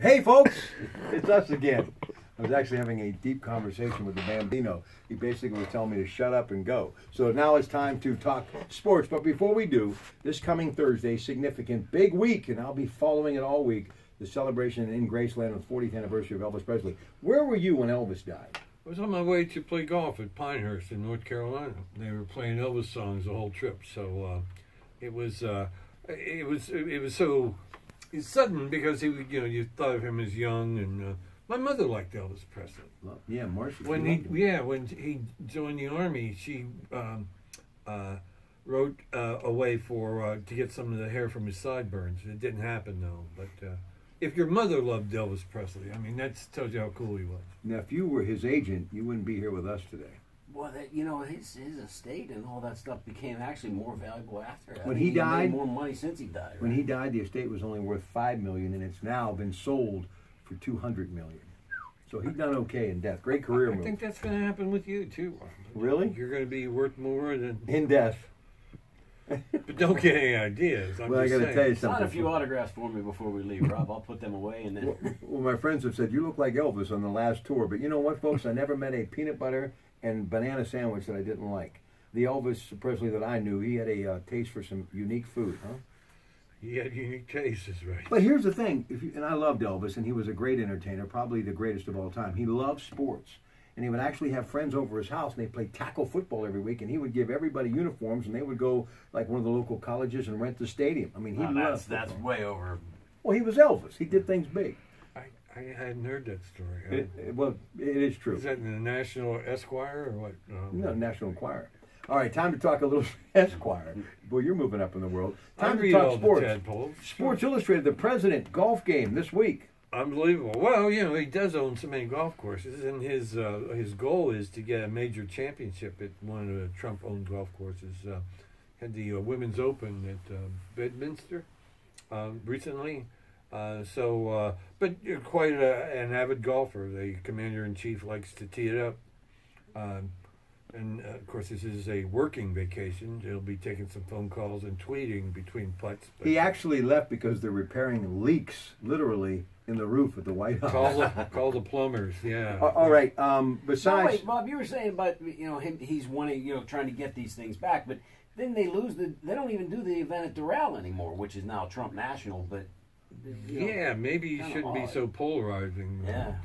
Hey, folks, it's us again. I was actually having a deep conversation with the Bambino. He basically was telling me to shut up and go. So now it's time to talk sports. But before we do, this coming Thursday, significant big week, and I'll be following it all week, the celebration in Graceland of the 40th anniversary of Elvis Presley. Where were you when Elvis died? I was on my way to play golf at Pinehurst in North Carolina. They were playing Elvis songs the whole trip, so it was so sudden because you thought of him as young, and my mother liked Elvis Presley. Well, yeah, Marcia. When he joined the army, she wrote away to get some of the hair from his sideburns. It didn't happen though, but. If your mother loved Elvis Presley, I mean, that tells you how cool he was. Now, if you were his agent, you wouldn't be here with us today. Well, his estate and all that stuff became actually more valuable after. When he died, he made more money since he died. Right? When he died, the estate was only worth $5 million, and it's now been sold for $200 million. So he's done okay in death. Great career move. I think that's going to happen with you too. Really? You're going to be worth more than in death. But don't get any ideas. I got to tell you something. Sign a few autographs for me before we leave, Rob. I'll put them away and then. Well, my friends have said you look like Elvis on the last tour, but you know what, folks? I never met a peanut butter and banana sandwich that I didn't like. The Elvis Presley that I knew, he had a taste for some unique food, huh? He had unique tastes, right? But here's the thing, and I loved Elvis, and he was a great entertainer, probably the greatest of all time. He loved sports. And he would actually have friends over his house, and they played tackle football every week, and he would give everybody uniforms, and they would go like one of the local colleges and rent the stadium. I mean, he loved that's way over. Well, he was Elvis. He did things big. I hadn't heard that story. Well, it is true. Is that in the National Esquire or what? No, National Enquirer. All right, time to talk a little Esquire. Boy, you're moving up in the world. Time to talk sports. Sports Illustrated, the President golf game this week. Unbelievable. Well, he does own so many golf courses, and his goal is to get a major championship at one of the Trump-owned golf courses. Had the Women's Open at Bedminster recently. But you're quite an avid golfer. The commander-in-chief likes to tee it up. And, of course, this is a working vacation. He'll be taking some phone calls and tweeting between putts. But he actually left because they're repairing leaks, literally, in the roof at the White House. Call the plumbers, yeah. All right, besides... No, wait, Bob, you were saying about, he's wanting, trying to get these things back, but then they lose they don't even do the event at Doral anymore, which is now Trump National, but... Yeah, maybe he shouldn't be so polarizing. Yeah.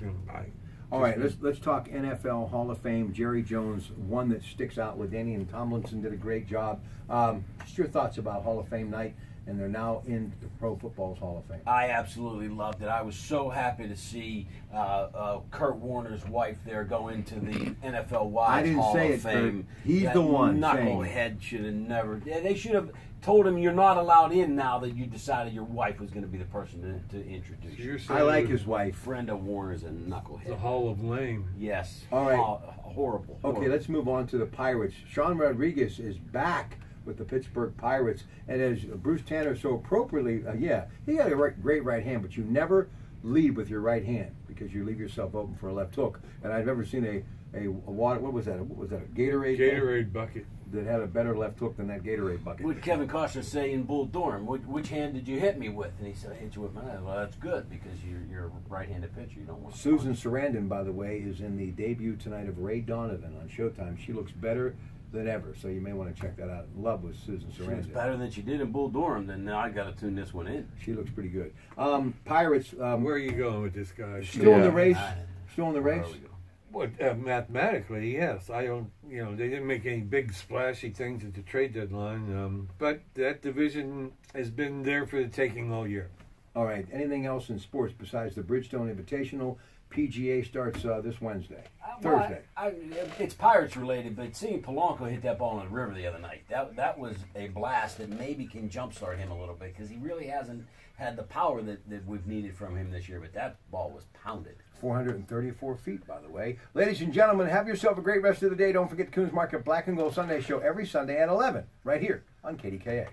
All right, let's talk NFL Hall of Fame. Jerry Jones, one that sticks out with Danny, and Tomlinson did a great job. Just your thoughts about Hall of Fame night, and they're now in the Pro Football's Hall of Fame. I absolutely loved it. I was so happy to see Kurt Warner's wife there go into the NFL Wives Hall of Fame. Kurt. He's the one. Knucklehead should have never. They should have told him you're not allowed in now that you decided your wife was going to be the person to introduce you. I like his wife. Brenda Warner's a knucklehead. The Hall of Lame. Yes. All right. Horrible. Okay, let's move on to the Pirates. Sean Rodriguez is back with the Pittsburgh Pirates, and as Bruce Tanner so appropriately, he got a great right hand, but you never lead with your right hand because you leave yourself open for a left hook. And I've never seen a water. What was that? What was that? A Gatorade bucket that had a better left hook than that Gatorade bucket. What did Kevin Costner say in Bull Durham? Which hand did you hit me with? And he said, I hit you with my hand. Well, that's good because you're a right-handed pitcher. You don't want. Susan Sarandon, by the way, is in the debut tonight of Ray Donovan on Showtime. She looks better than ever, so you may want to check that out. Love with Susan Sarandon. She looks better than she did in Bull Durham. Then now I got to tune this one in. She looks pretty good. Pirates. Where are you going with this guy? Still in the race. Still in the race. Well, mathematically, yes. I don't. They didn't make any big splashy things at the trade deadline, but that division has been there for the taking all year. All right. Anything else in sports besides the Bridgestone Invitational? PGA starts this Wednesday, Thursday. It's Pirates related, but seeing Polanco hit that ball in the river the other night, that was a blast that maybe can jumpstart him a little bit because he really hasn't had the power that we've needed from him this year. But that ball was pounded. 434 feet, by the way. Ladies and gentlemen, have yourself a great rest of the day. Don't forget the Coons Market Black and Gold Sunday show every Sunday at 11, right here on KDKA.